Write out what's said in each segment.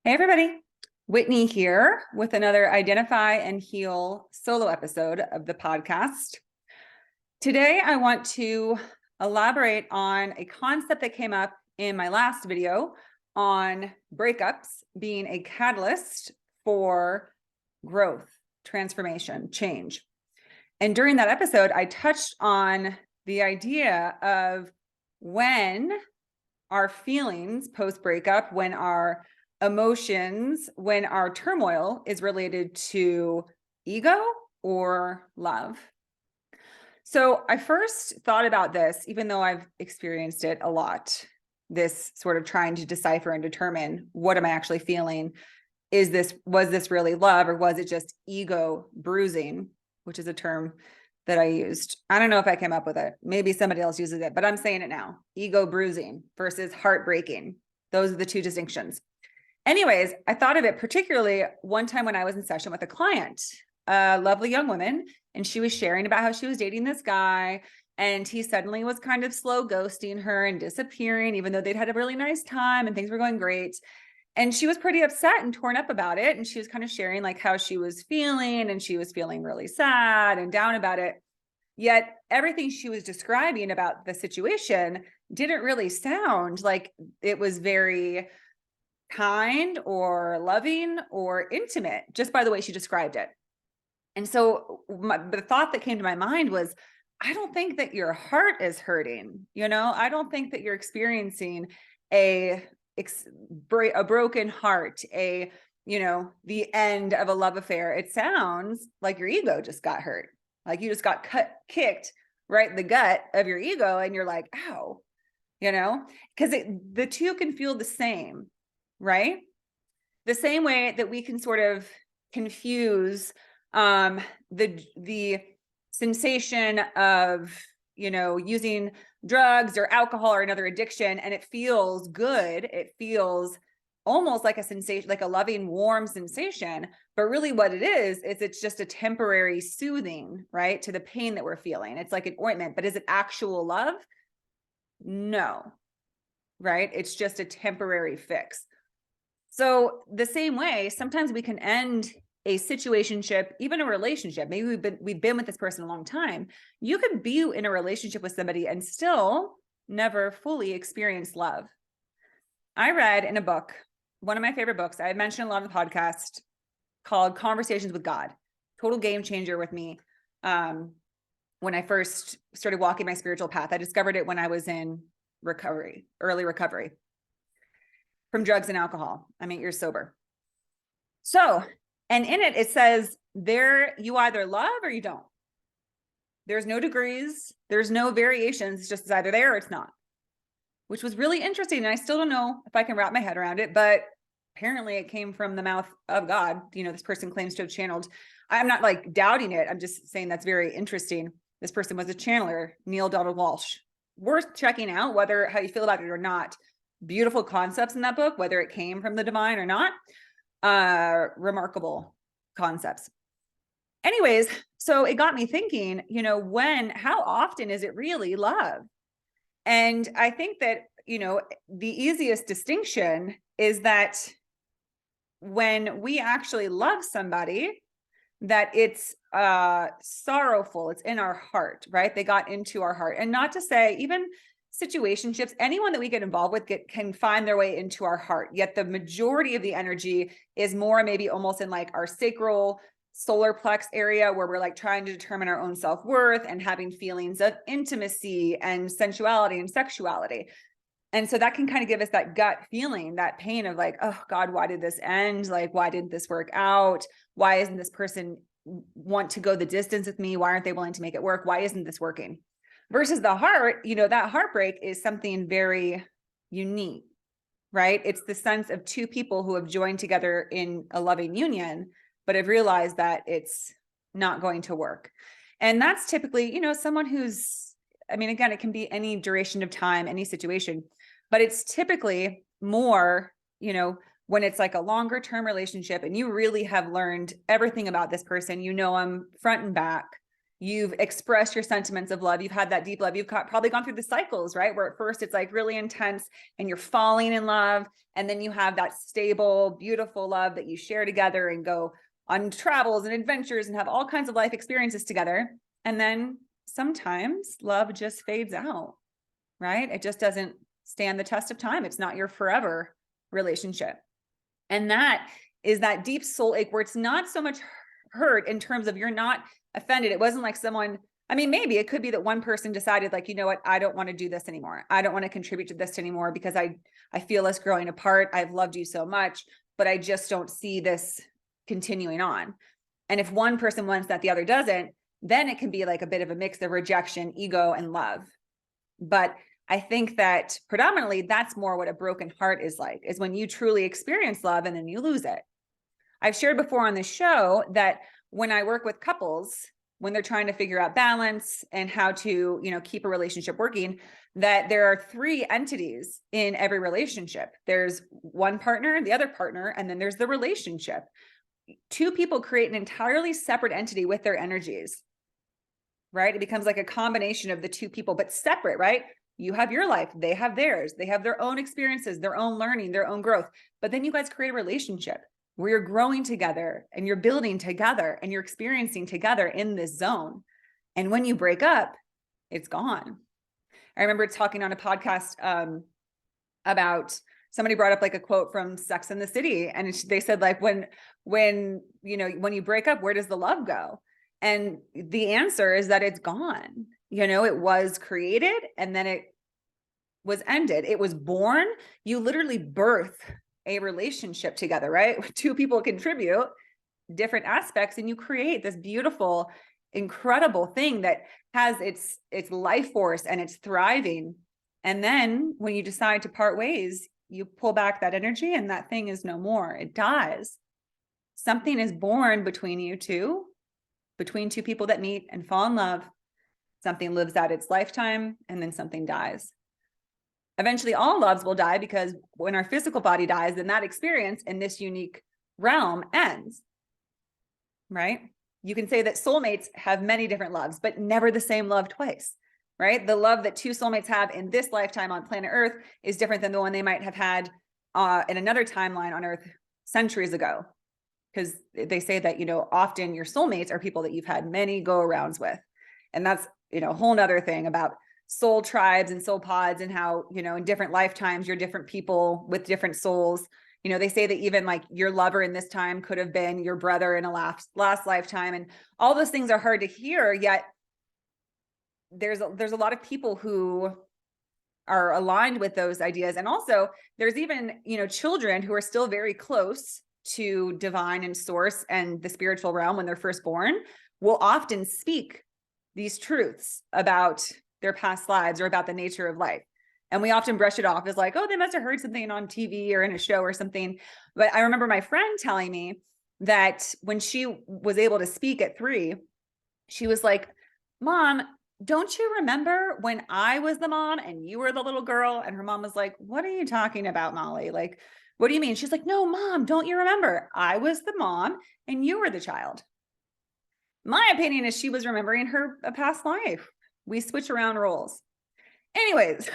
Hey everybody, Whitney here with another Identify and Heal solo episode of the podcast. Today I want to elaborate on a concept that came up in my last video on breakups being a catalyst for growth, transformation, change. And during that episode, I touched on the idea of when our feelings post-breakup, when our emotions, when our turmoil is related to ego or love. So I first thought about this, even though I've experienced it a lot, this sort of trying to decipher and determine, what am I actually feeling? Was this really love, or was it just ego bruising, which is a term that I used. I don't know if I came up with it. Maybe somebody else uses it, but I'm saying it now. Ego bruising versus heartbreaking. Those are the two distinctions. Anyways, I thought of it particularly one time when I was in session with a client, a lovely young woman, and she was sharing about how she was dating this guy, and he suddenly was kind of slow ghosting her and disappearing, even though they'd had a really nice time and things were going great. And she was pretty upset and torn up about it. And she was kind of sharing like how she was feeling, and she was feeling really sad and down about it. Yet everything she was describing about the situation didn't really sound like it was very kind or loving or intimate, just by the way she described it. And so the thought that came to my mind was, I don't think that your heart is hurting. I don't think that you're experiencing a broken heart, the end of a love affair. It sounds like your ego just got hurt. Like you just got kicked right in the gut of your ego. And you're like, ow, because the two can feel the same, right? The same way that we can sort of confuse the sensation of, using drugs or alcohol or another addiction, and it feels good. It feels almost like a sensation, like a loving, warm sensation. But really what it is it's just a temporary soothing, right, to the pain that we're feeling. It's like an ointment, but is it actual love? No, right? It's just a temporary fix. So the same way, sometimes we can end a situationship, even a relationship. Maybe we've been with this person a long time. You could be in a relationship with somebody and still never fully experience love. I read in a book, one of my favorite books, I mentioned a lot of the podcast, called Conversations with God. Total game changer with me. When I first started walking my spiritual path, I discovered it when I was in early recovery from drugs and alcohom. I'm 8 years sober. So, and in it, it says you either love or you don't. There's no degrees. There's no variations. It's just it's either there or it's not, which was really interesting. And I still don't know if I can wrap my head around it, but apparently it came from the mouth of God. This person claims to have channeled. I'm not like doubting it. I'm just saying that's very interesting. This person was a channeler, Neil Donald Walsh. Worth checking out, whether how you feel about it or not. Beautiful concepts in that book, whether it came from the divine or not. Remarkable concepts. Anyways, so it got me thinking, how often is it really love? And I think that, the easiest distinction is that when we actually love somebody, that it's sorrowful, it's in our heart, right? They got into our heart. And not to say even situationships, anyone that we get involved with can find their way into our heart. Yet the majority of the energy is more maybe almost in like our sacral solar plex area, where we're like trying to determine our own self-worth and having feelings of intimacy and sensuality and sexuality. And so that can kind of give us that gut feeling, that pain of like, oh God, why did this end? Like, why didn't this work out? Why isn't this person want to go the distance with me? Why aren't they willing to make it work? Why isn't this working? Versus the heart, that heartbreak is something very unique, right? It's the sense of two people who have joined together in a loving union, but have realized that it's not going to work. And that's typically, someone who's, again, it can be any duration of time, any situation, but it's typically more, when it's like a longer term relationship and you really have learned everything about this person, them front and back, You've expressed your sentiments of love. You've had that deep love. You've probably gone through the cycles, right? Where at first it's like really intense and you're falling in love. And then you have that stable, beautiful love that you share together and go on travels and adventures and have all kinds of life experiences together. And then sometimes love just fades out, right? It just doesn't stand the test of time. It's not your forever relationship. And that is that deep soul ache where it's not so much hurt in terms of you're not offended. It wasn't like someone, I mean, maybe it could be that one person decided like, you know what, I don't want to do this anymore. I don't want to contribute to this anymore because I feel us growing apart. I've loved you so much, but I just don't see this continuing on. And if one person wants that, the other doesn't, then it can be like a bit of a mix of rejection, ego, and love. But I think that predominantly that's more what a broken heart is like, is when you truly experience love and then you lose it. I've shared before on this show that when I work with couples, when they're trying to figure out balance and how to, keep a relationship working, that there are three entities in every relationship. There's one partner, the other partner, and then there's the relationship. Two people create an entirely separate entity with their energies, right? It becomes like a combination of the two people, but separate, right? You have your life, they have theirs. They have their own experiences, their own learning, their own growth. But then you guys create a relationship where you're growing together and you're building together and you're experiencing together in this zone. And when you break up, it's gone. I remember talking on a podcast about somebody brought up like a quote from Sex and the City. And they said like, when you break up, where does the love go? And the answer is that it's gone. It was created and then it was ended. It was born. You literally birth a relationship together, right? Two people contribute different aspects and you create this beautiful, incredible thing that has its life force and it's thriving. And then when you decide to part ways, you pull back that energy and that thing is no more. It dies. Something is born between you two, between two people that meet and fall in love. Something lives out its lifetime and then something dies. Eventually all loves will die because when our physical body dies, then that experience in this unique realm ends, right? You can say that soulmates have many different loves, but never the same love twice, right? The love that two soulmates have in this lifetime on planet Earth is different than the one they might have had in another timeline on Earth centuries ago. Because they say that, often your soulmates are people that you've had many go-arounds with. And that's, a whole nother thing about soul tribes and soul pods and how, in different lifetimes, you're different people with different souls. They say that even like your lover in this time could have been your brother in a last lifetime. And all those things are hard to hear, yet there's a lot of people who are aligned with those ideas. And also there's even, children who are still very close to divine and source and the spiritual realm when they're first born will often speak these truths about their past lives or about the nature of life. And we often brush it off as like, oh, they must have heard something on TV or in a show or something. But I remember my friend telling me that when she was able to speak at 3, she was like, Mom, don't you remember when I was the mom and you were the little girl? And her mom was like, what are you talking about, Molly? Like, what do you mean? She's like, no, Mom, don't you remember? I was the mom and you were the child. My opinion is she was remembering her past life. We switch around roles. Anyways,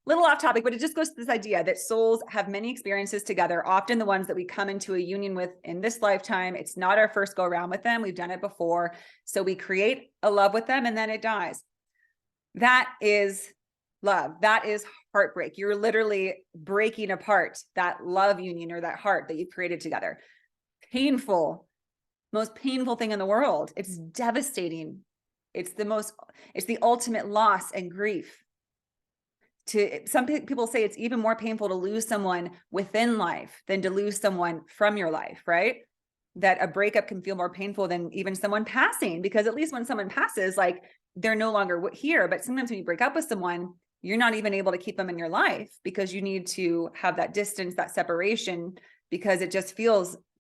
little off topic, but it just goes to this idea that souls have many experiences together, often the ones that we come into a union with in this lifetime. It's not our first go around with them. We've done it before. So we create a love with them and then it dies. That is love. That is heartbreak. You're literally breaking apart that love union or that heart that you've created together. Painful, most painful thing in the world. It's devastating. It's the ultimate loss and grief. Some people say it's even more painful to lose someone within life than to lose someone from your life, right? That a breakup can feel more painful than even someone passing, because at least when someone passes, like they're no longer here. But sometimes when you break up with someone, you're not even able to keep them in your life because you need to have that distance, that separation, because it just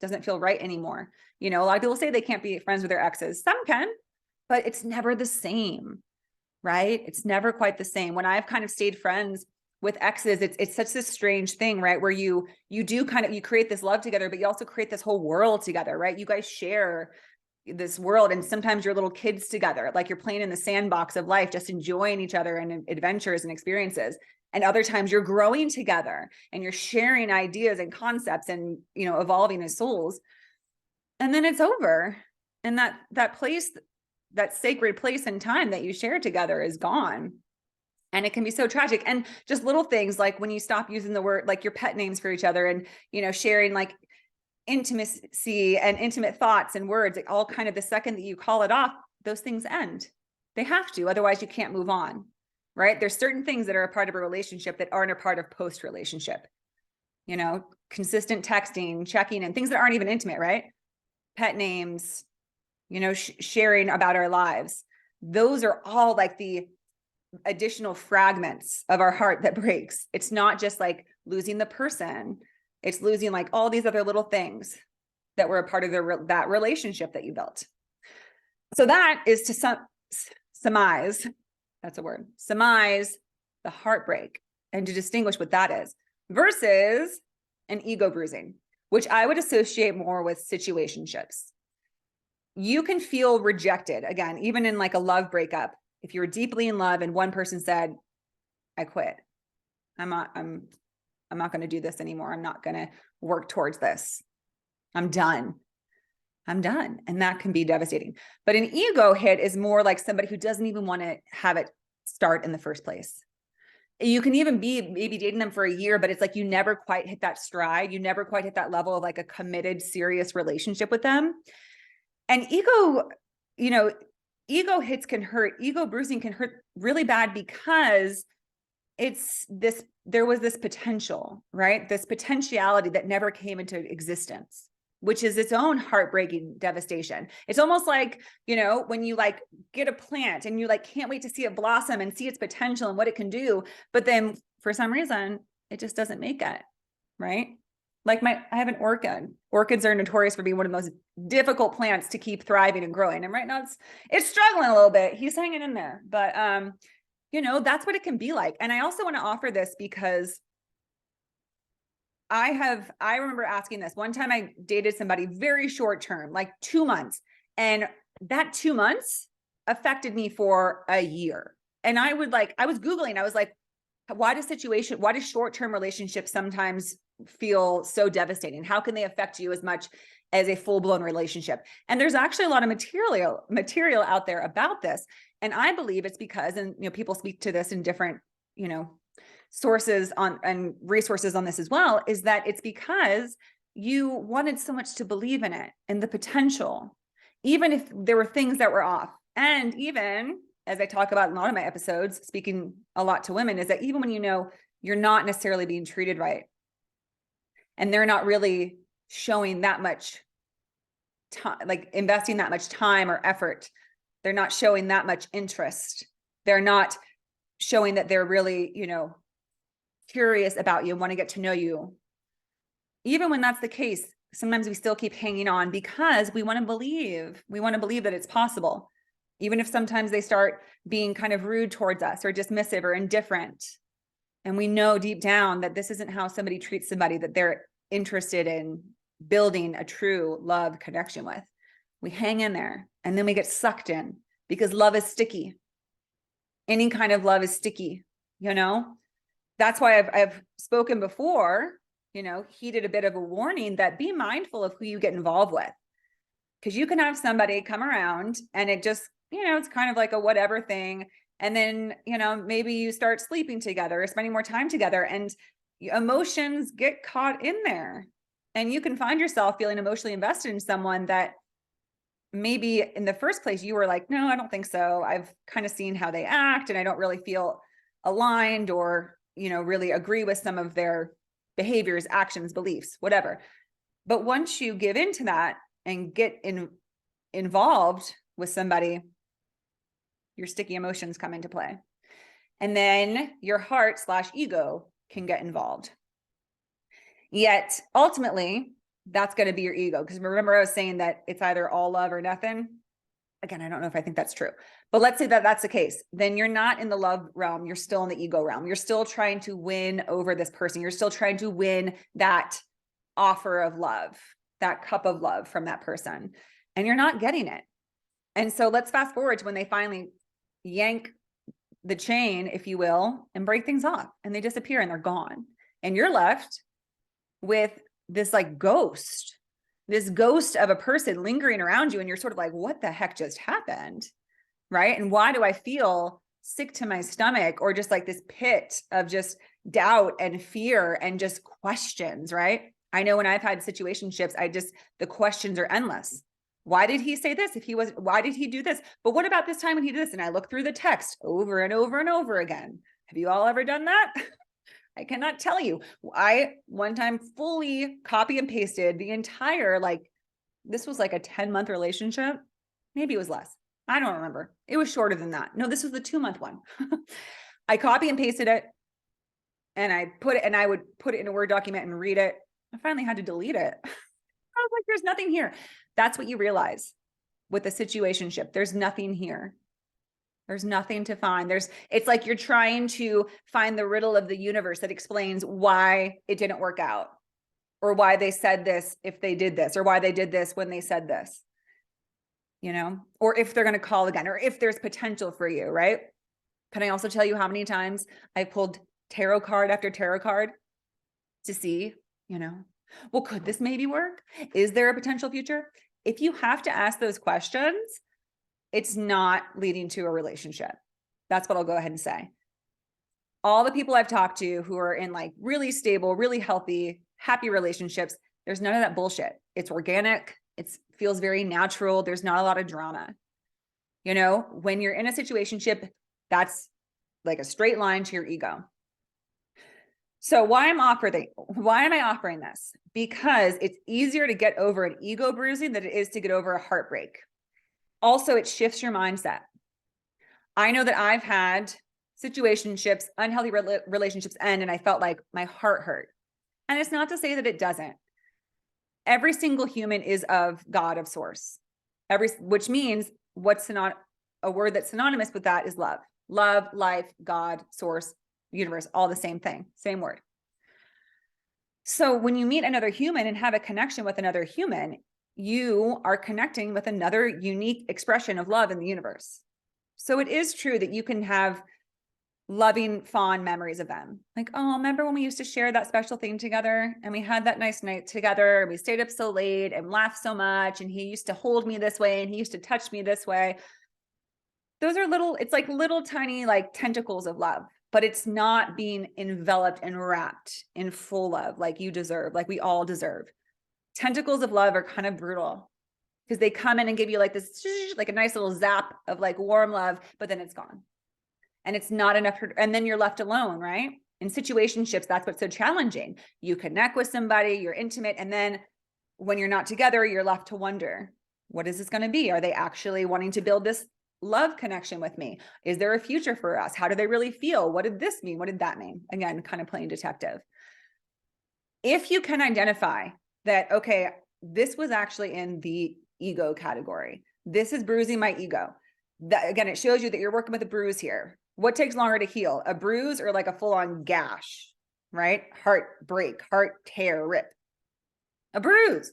doesn't feel right anymore. A lot of people say they can't be friends with their exes. Some can, but it's never the same, right? It's never quite the same. When I've kind of stayed friends with exes, it's such this strange thing, right? Where you create this love together, but you also create this whole world together, right? You guys share this world. And sometimes you're little kids together, like you're playing in the sandbox of life, just enjoying each other and adventures and experiences. And other times you're growing together and you're sharing ideas and concepts and, evolving as souls. And then it's over. And that place, that sacred place and time that you share together is gone. And it can be so tragic. And just little things like when you stop using the word, like your pet names for each other and, sharing like intimacy and intimate thoughts and words, like all kind of the second that you call it off, those things end. They have to, otherwise you can't move on, right? There's certain things that are a part of a relationship that aren't a part of post-relationship, consistent texting, checking in, things that aren't even intimate, right? Pet names, sharing about our lives. Those are all like the additional fragments of our heart that breaks. It's not just like losing the person. It's losing like all these other little things that were a part of that relationship that you built. So that is to surmise, that's a word, surmise the heartbreak and to distinguish what that is versus an ego bruising, which I would associate more with situationships. You can feel rejected, again, even in like a love breakup. If you're deeply in love and one person said, I quit, I'm not going to do this anymore. I'm not going to work towards this. I'm done. And that can be devastating. But an ego hit is more like somebody who doesn't even want to have it start in the first place. You can even be maybe dating them for a year, but it's like you never quite hit that stride. You never quite hit that level of like a committed, serious relationship with them. And ego hits can hurt. Ego bruising can hurt really bad because there was this potential, right? This potentiality that never came into existence, which is its own heartbreaking devastation. It's almost like, when you like get a plant and you like can't wait to see it blossom and see its potential and what it can do. But then for some reason, it just doesn't make it, right? Like I have an orchid. Orchids are notorious for being one of the most difficult plants to keep thriving and growing. And right now it's struggling a little bit. He's hanging in there, but that's what it can be like. And I also want to offer this because I remember asking this one time. I dated somebody very short term, like 2 months. And that 2 months affected me for a year. And I was Googling, I was like, why does short-term relationships sometimes feel so devastating? How can they affect you as much as a full-blown relationship? And there's actually a lot of material out there about this. And I believe it's because, and people speak to this in different, sources and resources on this as well, is that it's because you wanted so much to believe in it and the potential, even if there were things that were off. And even as I talk about in a lot of my episodes, speaking a lot to women, is that even when you're not necessarily being treated right, and they're not really showing that much time, like investing that much time or effort, they're not showing that much interest, they're not showing that they're really, curious about you and want to get to know you. Even when that's the case, sometimes we still keep hanging on because we want to believe that it's possible. Even if sometimes they start being kind of rude towards us or dismissive or indifferent. And we know deep down that this isn't how somebody treats somebody that they're interested in building a true love connection with. We hang in there and then we get sucked in because love is sticky. Any kind of love is sticky, That's why I've spoken before, heeded a bit of a warning that be mindful of who you get involved with. Because you can have somebody come around and it just, it's kind of like a whatever thing. And then, maybe you start sleeping together or spending more time together and emotions get caught in there. And you can find yourself feeling emotionally invested in someone that maybe in the first place you were like, no, I don't think so. I've kind of seen how they act and I don't really feel aligned or, really agree with some of their behaviors, actions, beliefs, whatever. But once you give into that and get involved with somebody, your sticky emotions come into play. And then your heart/ego can get involved. Yet ultimately, that's going to be your ego. Because remember, I was saying that it's either all love or nothing. Again, I don't know if I think that's true, but let's say that that's the case. Then you're not in the love realm. You're still in the ego realm. You're still trying to win over this person. You're still trying to win that offer of love, that cup of love from that person. and you're not getting it. And so let's fast forward to when they finally yank the chain, if you will, and break things off, and they disappear and they're gone. And you're left with this like this ghost of a person lingering around you. And you're sort of like, what the heck just happened? Right. And why do I feel sick to my stomach, or just like this pit of just doubt and fear and just questions, right? I know when I've had situationships, the questions are endless. Why did he say this? Why did he do this? But what about this time when he did this? And I look through the text over and over and over again. Have you all ever done that? I cannot tell you. I one time fully copy and pasted the entire, this was like a 10-month relationship. Maybe it was less. I don't remember. It was shorter than that. No, this was the 2-month one. I copy and pasted it, and I would put it in a Word document and read it. I finally had to delete it. I was like, there's nothing here. That's what you realize with a situationship. There's nothing here. There's nothing to find. It's like you're trying to find the riddle of the universe that explains why it didn't work out, or why they said this if they did this, or why they did this when they said this, or if they're going to call again, or if there's potential for you, right? Can I also tell you how many times I pulled tarot card after tarot card to see, well, could this maybe work? Is there a potential future? If you have to ask those questions, it's not leading to a relationship. That's what I'll go ahead and say. All the people I've talked to who are in like really stable, really healthy, happy relationships, there's none of that bullshit. It's organic. It feels very natural. There's not a lot of drama. When you're in a situationship, that's like a straight line to your ego. So why am I offering this? Because it's easier to get over an ego bruising than it is to get over a heartbreak. Also, it shifts your mindset. I know that I've had situationships, unhealthy relationships end, and I felt like my heart hurt. And it's not to say that it doesn't. Every single human is of God, of source. Which means a word that's synonymous with that is love. Love, life, God, source, universe, all the same thing, same word. So when you meet another human and have a connection with another human, you are connecting with another unique expression of love in the universe. So it is true that you can have loving, fond memories of them. Like, oh, remember when we used to share that special thing together, and we had that nice night together, and we stayed up so late and laughed so much, and he used to hold me this way, and he used to touch me this way. Those are it's like little tiny like tentacles of love, but it's not being enveloped and wrapped in full love like you deserve, like we all deserve. Tentacles of love are kind of brutal because they come in and give you like this, like a nice little zap of like warm love, but then it's gone. And it's not enough. And then you're left alone, right? In situationships, that's what's so challenging. You connect with somebody, you're intimate. And then when you're not together, you're left to wonder, what is this going to be? Are they actually wanting to build this love connection with me? Is there a future for us? How do they really feel? What did this mean? What did that mean? Again, kind of playing detective. If you can identify that, okay, this was actually in the ego category. This is bruising my ego. That, again, it shows you that you're working with a bruise here. What takes longer to heal? A bruise or like a full-on gash, right? Heart break, heart tear, rip. A bruise.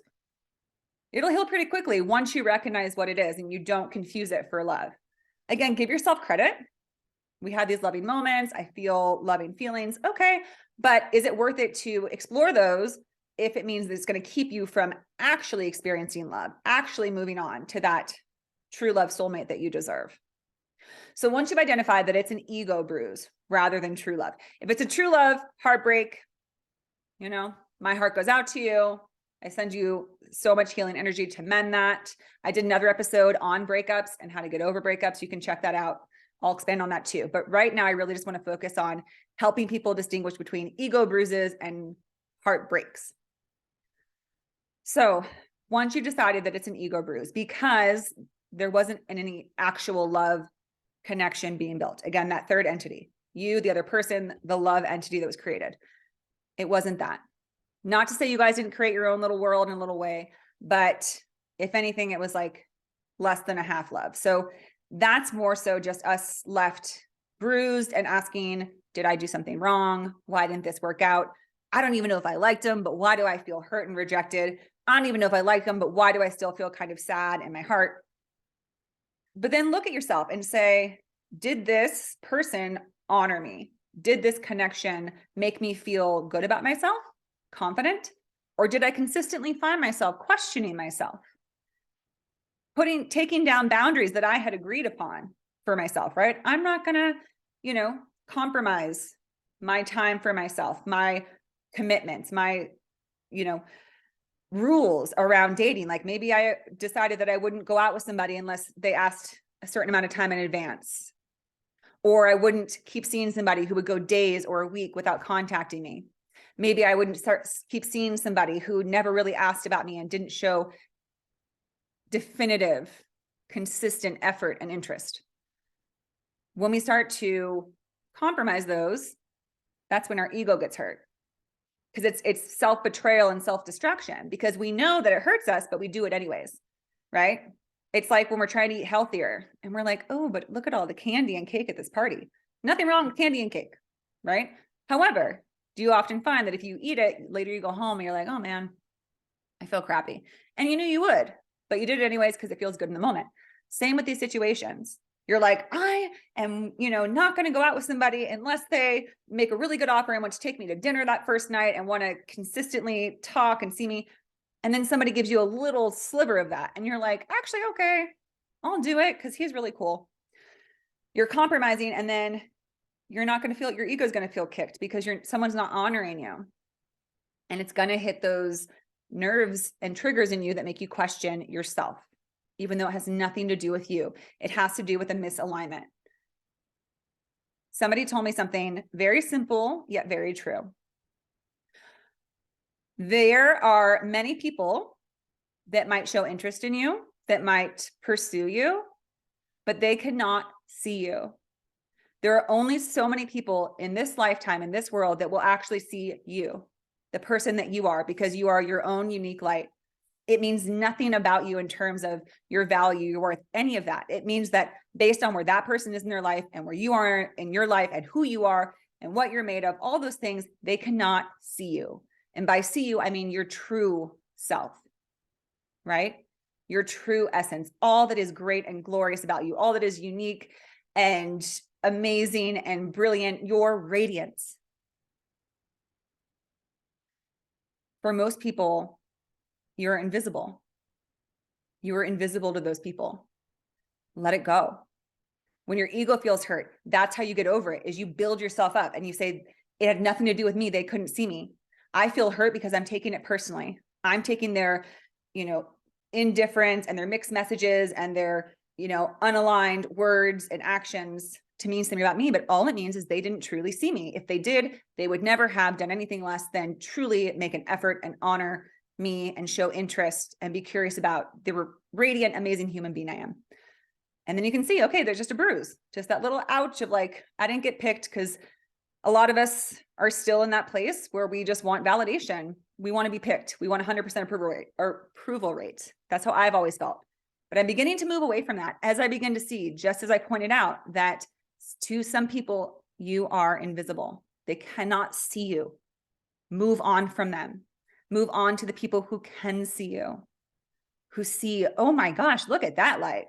It'll heal pretty quickly once you recognize what it is and you don't confuse it for love. Again, give yourself credit. We had these loving moments. I feel loving feelings. Okay. But is it worth it to explore those if it means that it's going to keep you from actually experiencing love, actually moving on to that true love soulmate that you deserve? So once you've identified that it's an ego bruise rather than true love, if it's a true love heartbreak, my heart goes out to you. I send you so much healing energy to mend that. I did another episode on breakups and how to get over breakups. You can check that out. I'll expand on that too. But right now, I really just want to focus on helping people distinguish between ego bruises and heartbreaks. So once you've decided that it's an ego bruise because there wasn't any actual love connection being built. Again, that third entity, you, the other person, the love entity that was created. It wasn't that. Not to say you guys didn't create your own little world in a little way, but if anything, it was like less than a half love. So that's more so just us left bruised and asking, did I do something wrong? Why didn't this work out? I don't even know if I liked him, but why do I feel hurt and rejected? I don't even know if I like him, but why do I still feel kind of sad in my heart? But then look at yourself and say, did this person honor me? Did this connection make me feel good about myself, confident? Or did I consistently find myself questioning myself? Taking down boundaries that I had agreed upon for myself, right? I'm not gonna, compromise my time for myself, my commitments, my, rules around dating. Like maybe I decided that I wouldn't go out with somebody unless they asked a certain amount of time in advance, or I wouldn't keep seeing somebody who would go days or a week without contacting me. Maybe I wouldn't keep seeing somebody who never really asked about me and didn't show definitive, consistent effort and interest. When we start to compromise those, that's when our ego gets hurt, because it's self-betrayal and self-destruction, because we know that it hurts us, but we do it anyways, right? It's like when we're trying to eat healthier and we're like, oh, but look at all the candy and cake at this party. Nothing wrong with candy and cake, right? However, do you often find that if you eat it, later you go home and you're like, oh man, I feel crappy. And you knew you would, but you did it anyways because it feels good in the moment. Same with these situations. You're like, I am, not going to go out with somebody unless they make a really good offer and want to take me to dinner that first night and want to consistently talk and see me. And then somebody gives you a little sliver of that. And you're like, actually, okay, I'll do it because he's really cool. You're compromising, and then you're not going to feel, your ego is going to feel kicked because someone's not honoring you. And it's going to hit those nerves and triggers in you that make you question yourself, even though it has nothing to do with you. It has to do with a misalignment. Somebody told me something very simple, yet very true. There are many people that might show interest in you, that might pursue you, but they cannot see you. There are only so many people in this lifetime, in this world, that will actually see you, the person that you are, because you are your own unique light. It means nothing about you in terms of your value, your worth, any of that. It means that based on where that person is in their life and where you are in your life and who you are and what you're made of, all those things, they cannot see you. And by see you, I mean your true self, right? Your true essence, all that is great and glorious about you, all that is unique and amazing and brilliant, your radiance. For most people, you're invisible. You are invisible to those people. Let it go. When your ego feels hurt, that's how you get over it, is you build yourself up and you say, it had nothing to do with me. They couldn't see me. I feel hurt because I'm taking it personally. I'm taking their, indifference and their mixed messages and their, unaligned words and actions to mean something about me. But all it means is they didn't truly see me. If they did, they would never have done anything less than truly make an effort and honor me and show interest and be curious about the radiant, amazing human being I am. And then you can see, okay, there's just a bruise, just that little ouch of like, I didn't get picked, because a lot of us are still in that place where we just want validation. We want to be picked. We want 100% approval rate. That's how I've always felt. But I'm beginning to move away from that as I begin to see, just as I pointed out, that to some people, you are invisible. They cannot see you. Move on from them. Move on to the people who can see you, who see, oh my gosh, look at that light.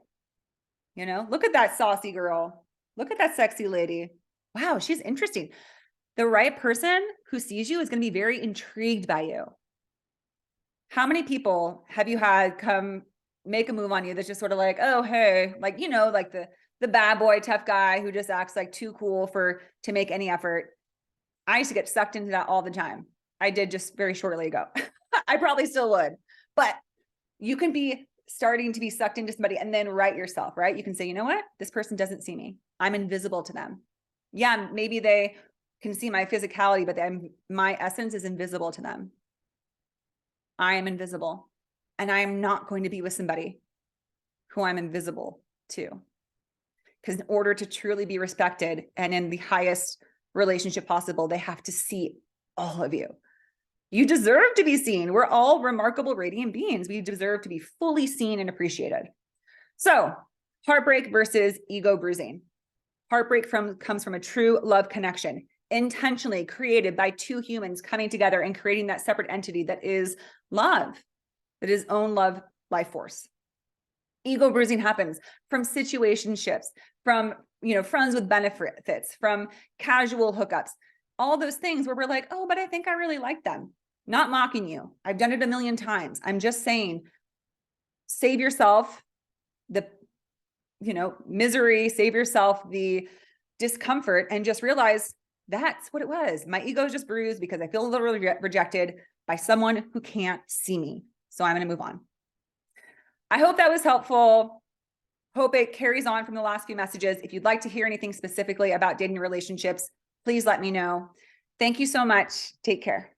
Look at that saucy girl. Look at that sexy lady. Wow, she's interesting. The right person who sees you is going to be very intrigued by you. How many people have you had come make a move on you that's just sort of like, oh, hey, like, like the bad boy, tough guy who just acts like too cool to make any effort. I used to get sucked into that all the time. I did just very shortly ago. I probably still would, but you can be starting to be sucked into somebody and then right yourself, right? You can say, you know what? This person doesn't see me. I'm invisible to them. Yeah, maybe they can see my physicality, but my essence is invisible to them. I am invisible, and I am not going to be with somebody who I'm invisible to. Because in order to truly be respected and in the highest relationship possible, they have to see all of you. You deserve to be seen. We're all remarkable, radiant beings. We deserve to be fully seen and appreciated. So, heartbreak versus ego bruising. Heartbreak comes from a true love connection. intentionally created by two humans coming together and creating that separate entity that is love, that is own love life force. Ego bruising happens from situationships, from, friends with benefits, from casual hookups, all those things where we're like, oh, but I think I really like them. Not mocking you. I've done it a million times. I'm just saying, save yourself the, misery, save yourself the discomfort, and just realize that's what it was. My ego is just bruised because I feel a little rejected by someone who can't see me. So I'm going to move on. I hope that was helpful. Hope it carries on from the last few messages. If you'd like to hear anything specifically about dating relationships, please let me know. Thank you so much. Take care.